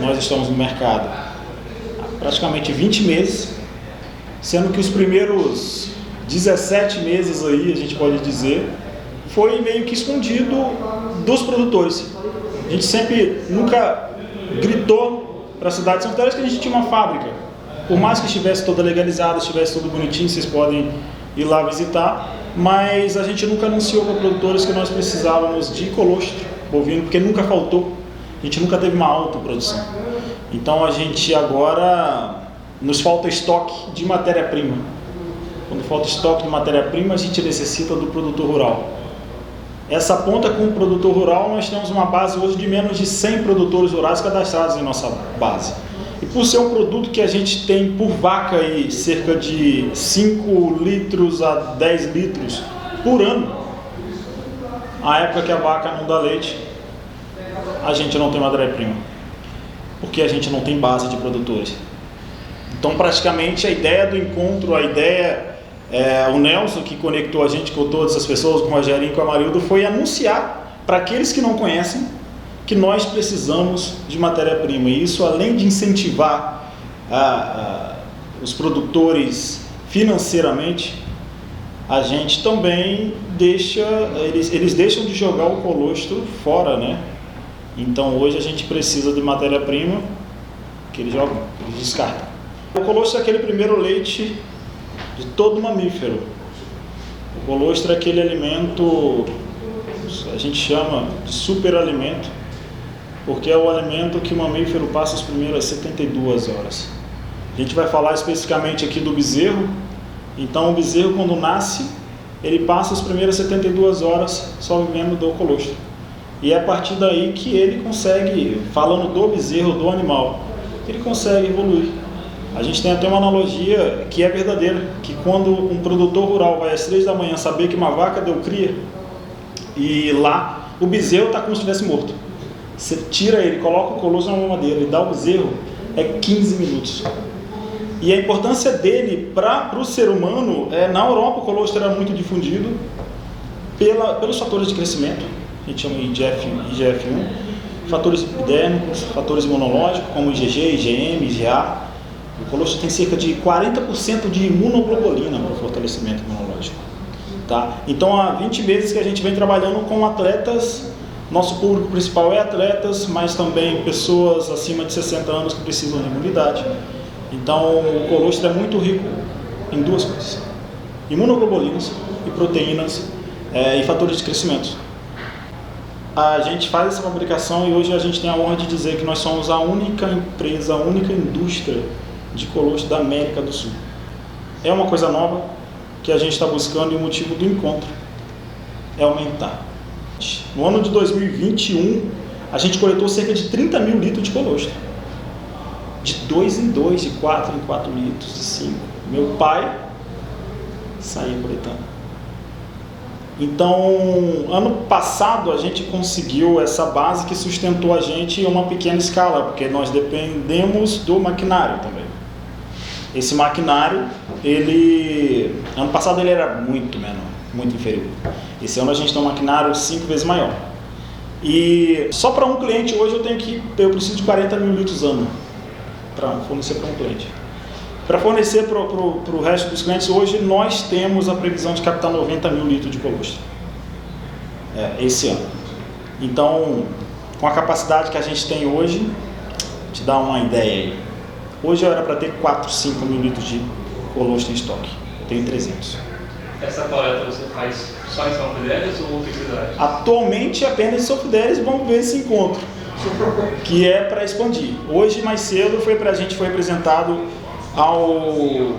nós estamos no mercado há praticamente 20 meses, sendo que os primeiros 17 meses aí, a gente pode dizer, foi meio que escondido dos produtores. A gente sempre, nunca gritou para a cidade de São Fidélis que a gente tinha uma fábrica. Por mais que estivesse toda legalizada, estivesse tudo bonitinho, vocês podem ir lá visitar, mas a gente nunca anunciou para produtores que nós precisávamos de colostro bovino, porque nunca faltou, a gente nunca teve uma alta produção. Então a gente agora, nos falta estoque de matéria-prima. Quando falta estoque de matéria-prima, a gente necessita do produtor rural. Essa ponta com o produtor rural, nós temos uma base hoje de menos de 100 produtores rurais cadastrados em nossa base. E por ser um produto que a gente tem por vaca aí cerca de 5 litros a 10 litros por ano, a época que a vaca não dá leite, a gente não tem matéria-prima, porque a gente não tem base de produtores. Então praticamente a ideia do encontro, o Nelson que conectou a gente com todas as pessoas, com o Rogerinho e com a Marildo, foi anunciar para aqueles que não conhecem que nós precisamos de matéria-prima. E isso, além de incentivar os produtores financeiramente, a gente também eles deixam de jogar o colostro fora, né? Então hoje a gente precisa de matéria-prima que eles jogam, eles descartam. O colostro é aquele primeiro leite de todo mamífero. O colostro é aquele alimento, a gente chama de superalimento, porque é o alimento que o mamífero passa as primeiras 72 horas. A gente vai falar especificamente aqui do bezerro. Então o bezerro, quando nasce, ele passa as primeiras 72 horas só vivendo do colostro. E é a partir daí que ele consegue, falando do bezerro, do animal, ele consegue evoluir. A gente tem até uma analogia que é verdadeira, que quando um produtor rural vai às 3 da manhã saber que uma vaca deu cria, e lá o bezerro está como se estivesse morto. Você tira ele, coloca o colostro na mamadeira e dá o bezerro, é 15 minutos. E a importância dele para o ser humano, na Europa o colostro era muito difundido pelos fatores de crescimento, a gente chama de IGF-1, fatores epidérmicos, fatores imunológicos como IgG, IgM, IgA. O colostro tem cerca de 40% de imunoglobulina para o fortalecimento imunológico. Tá? Então há 20 meses que a gente vem trabalhando com atletas. Nosso público principal é atletas, mas também pessoas acima de 60 anos que precisam de imunidade. Então o colostro é muito rico em duas coisas: imunoglobulinas e proteínas e fatores de crescimento. A gente faz essa fabricação e hoje a gente tem a honra de dizer que nós somos a única empresa, a única indústria de colostro da América do Sul. É uma coisa nova que a gente está buscando e o motivo do encontro é aumentar. No ano de 2021, a gente coletou cerca de 30 mil litros de colostro. De 2 em 2, de 4 em 4 litros, de 5. Meu pai saía coletando. Então, ano passado a gente conseguiu essa base que sustentou a gente em uma pequena escala, porque nós dependemos do maquinário também. Esse maquinário, ano passado ele era muito menor, muito inferior. Esse ano a gente tem um maquinário 5 vezes maior. E só para um cliente hoje eu preciso de 40 mil litros ano para fornecer para um cliente. Para fornecer para o resto dos clientes, hoje nós temos a previsão de captar 90 mil litros de colostro esse ano. Então, com a capacidade que a gente tem hoje, te dá uma ideia aí. Hoje eu era para ter 4, 5 mil litros de colostro em estoque. Eu tenho 300. Essa coleta você faz só em São Fidélis ou outra cidade? Atualmente apenas em São Fidélis, vamos ver esse encontro, que é para expandir. Hoje, mais cedo, a gente foi apresentado o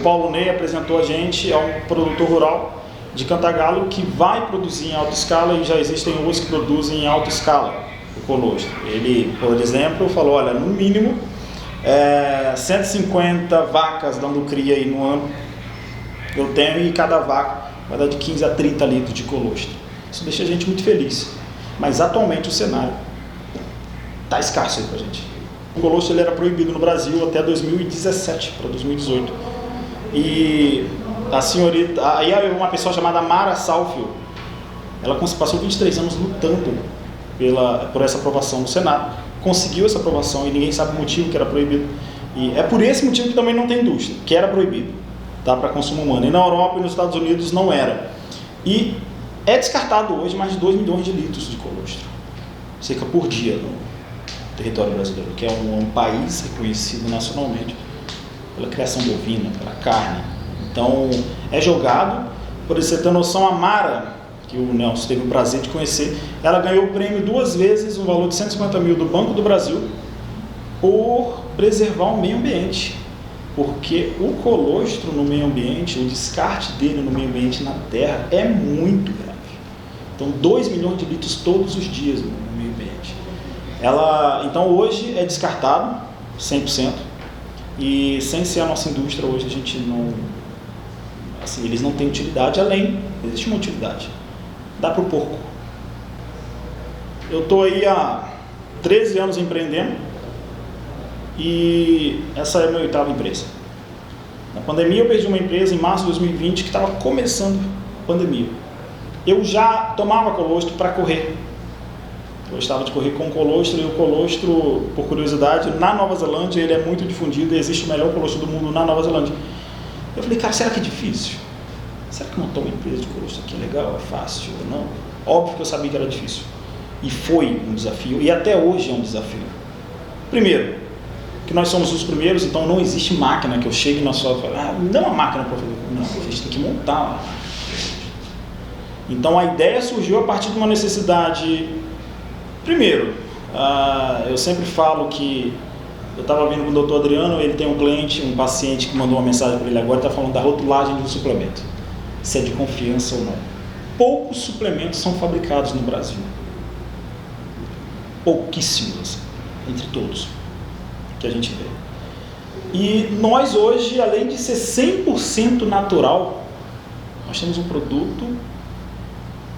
Paulo Ney apresentou a gente a um produtor rural de Cantagalo que vai produzir em alta escala, e já existem outros que produzem em alta escala o colostro. Ele, por exemplo, falou, olha, no mínimo 150 vacas dando cria aí no ano eu tenho, e cada vaca vai dar de 15 a 30 litros de colostro. Isso deixa a gente muito feliz, mas atualmente o cenário está escasso aí para a gente. O colostro ele era proibido no Brasil até 2017 para 2018. E a senhorita, aí uma pessoa chamada Mara Salfio, ela passou 23 anos lutando por essa aprovação no Senado. conseguiu essa aprovação e ninguém sabe o motivo que era proibido. E é por esse motivo que também não tem indústria, que era proibido, tá, para consumo humano. E na Europa e nos Estados Unidos não era. E é descartado hoje mais de 2 milhões de litros de colostro, cerca por dia no território brasileiro, que é um país reconhecido nacionalmente pela criação bovina, pela carne. Então, é jogado. Por você ter noção, a Mara, que o Nelson teve o prazer de conhecer, ela ganhou o prêmio 2 vezes, um valor de 150 mil do Banco do Brasil, por preservar o meio ambiente. Porque o colostro no meio ambiente, o descarte dele no meio ambiente na terra é muito grave. Então, 2 milhões de litros todos os dias no meio ambiente. Então, hoje é descartado 100%. E sem ser a nossa indústria, hoje a gente não... Assim, eles não têm utilidade, existe uma utilidade. Dá para o porco. Eu estou aí há 13 anos empreendendo e essa é a minha 8ª empresa. Na pandemia eu perdi uma empresa em março de 2020 que estava começando a pandemia. Eu já tomava colostro para correr. Eu gostava de correr com colostro, e o colostro, por curiosidade, na Nova Zelândia ele é muito difundido e existe o melhor colostro do mundo na Nova Zelândia. Eu falei, cara, será que é difícil? Será que montar uma empresa de colostro aqui é legal, é fácil ou não? Óbvio que eu sabia que era difícil. E foi um desafio, e até hoje é um desafio. Primeiro, que nós somos os primeiros, então não existe máquina que eu chegue na sua... me dá uma máquina para fazer. Não, a gente tem que montar uma máquina. Então a ideia surgiu a partir de uma necessidade... Primeiro, eu sempre falo que... Eu estava vendo com o Dr. Adriano, ele tem um cliente, um paciente que mandou uma mensagem para ele agora, está falando da rotulagem de um suplemento. Se é de confiança ou não. Poucos suplementos são fabricados no Brasil. Pouquíssimos, entre todos que a gente vê. E nós hoje, além de ser 100% natural, nós temos um produto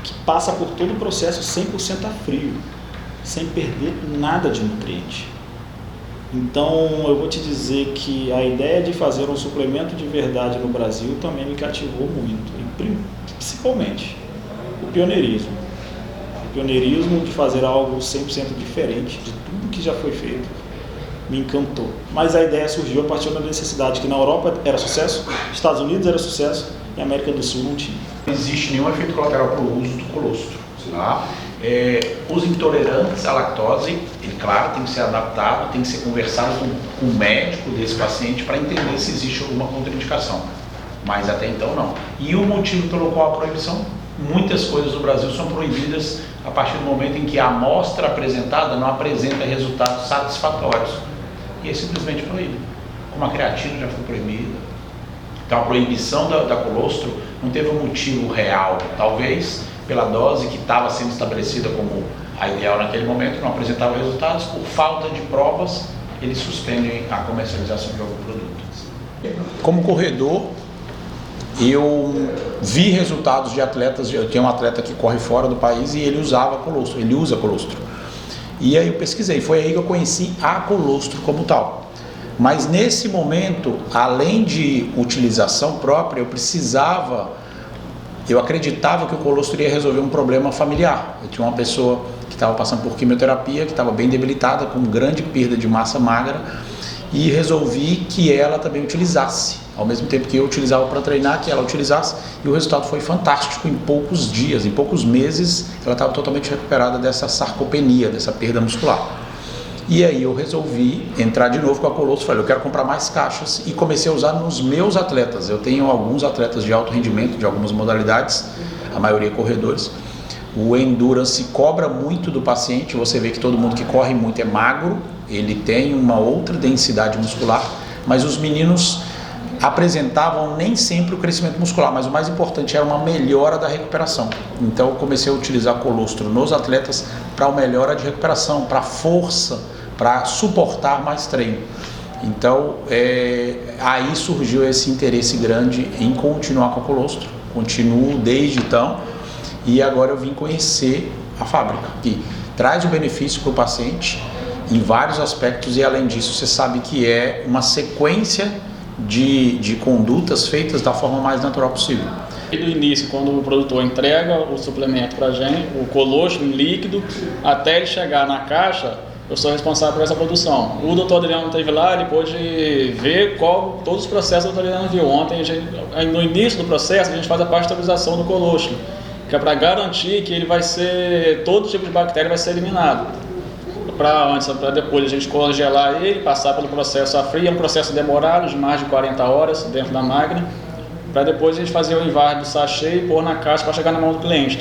que passa por todo o processo 100% a frio, sem perder nada de nutriente. Então, eu vou te dizer que a ideia de fazer um suplemento de verdade no Brasil também me cativou muito, e principalmente o pioneirismo. O pioneirismo de fazer algo 100% diferente de tudo que já foi feito me encantou. Mas a ideia surgiu a partir da necessidade que na Europa era sucesso, nos Estados Unidos era sucesso e a América do Sul não tinha. Não existe nenhum efeito colateral para o uso do colostro. Tá? Os intolerantes à lactose, ele, claro, tem que ser adaptado, tem que ser conversado com o médico desse paciente para entender se existe alguma contraindicação. Mas até então não. E o motivo pelo qual a proibição? Muitas coisas no Brasil são proibidas a partir do momento em que a amostra apresentada não apresenta resultados satisfatórios. E é simplesmente proíbe. Como a creatina já foi proibida. Então a proibição da colostro não teve um motivo real. Talvez pela dose que estava sendo estabelecida como a ideal naquele momento, não apresentava resultados, por falta de provas, eles suspendem a comercialização de algum produto. Como corredor, eu vi resultados de atletas, eu tenho um atleta que corre fora do país e ele usava colostro, ele usa colostro. E aí eu pesquisei, foi aí que eu conheci a colostro como tal. Mas nesse momento, além de utilização própria, eu acreditava que o colostro iria resolver um problema familiar. Eu tinha uma pessoa que estava passando por quimioterapia, que estava bem debilitada, com grande perda de massa magra, e resolvi que ela também utilizasse, ao mesmo tempo que eu utilizava para treinar, que ela utilizasse, e o resultado foi fantástico. Em poucos dias, em poucos meses, ela estava totalmente recuperada dessa sarcopenia, dessa perda muscular. E aí eu resolvi entrar de novo com a colostro, falei, eu quero comprar mais caixas, e comecei a usar nos meus atletas. Eu tenho alguns atletas de alto rendimento, de algumas modalidades, a maioria corredores. O endurance cobra muito do paciente, você vê que todo mundo que corre muito é magro, ele tem uma outra densidade muscular, mas os meninos apresentavam nem sempre o crescimento muscular, mas o mais importante era uma melhora da recuperação. Então eu comecei a utilizar colostro nos atletas para uma melhora de recuperação, para força, para suportar mais treino. Então aí surgiu esse interesse grande em continuar com a colostro, continuo desde então, e agora eu vim conhecer a fábrica, que traz o benefício para o paciente em vários aspectos, e além disso você sabe que é uma sequência de condutas feitas da forma mais natural possível. Do início, quando o produtor entrega o suplemento para a gente, o colostro em líquido, até ele chegar na caixa, eu sou responsável por essa produção. O doutor Adriano esteve lá, ele pôde ver todos os processos que o doutor Adriano viu. Ontem, no início do processo, a gente faz a pasteurização do colostro, que é para garantir que ele todo tipo de bactéria vai ser eliminado. Para depois a gente congelar ele, passar pelo processo a frio, é um processo demorado, de mais de 40 horas dentro da máquina, para depois a gente fazer o envase do sachê e pôr na caixa para chegar na mão do cliente.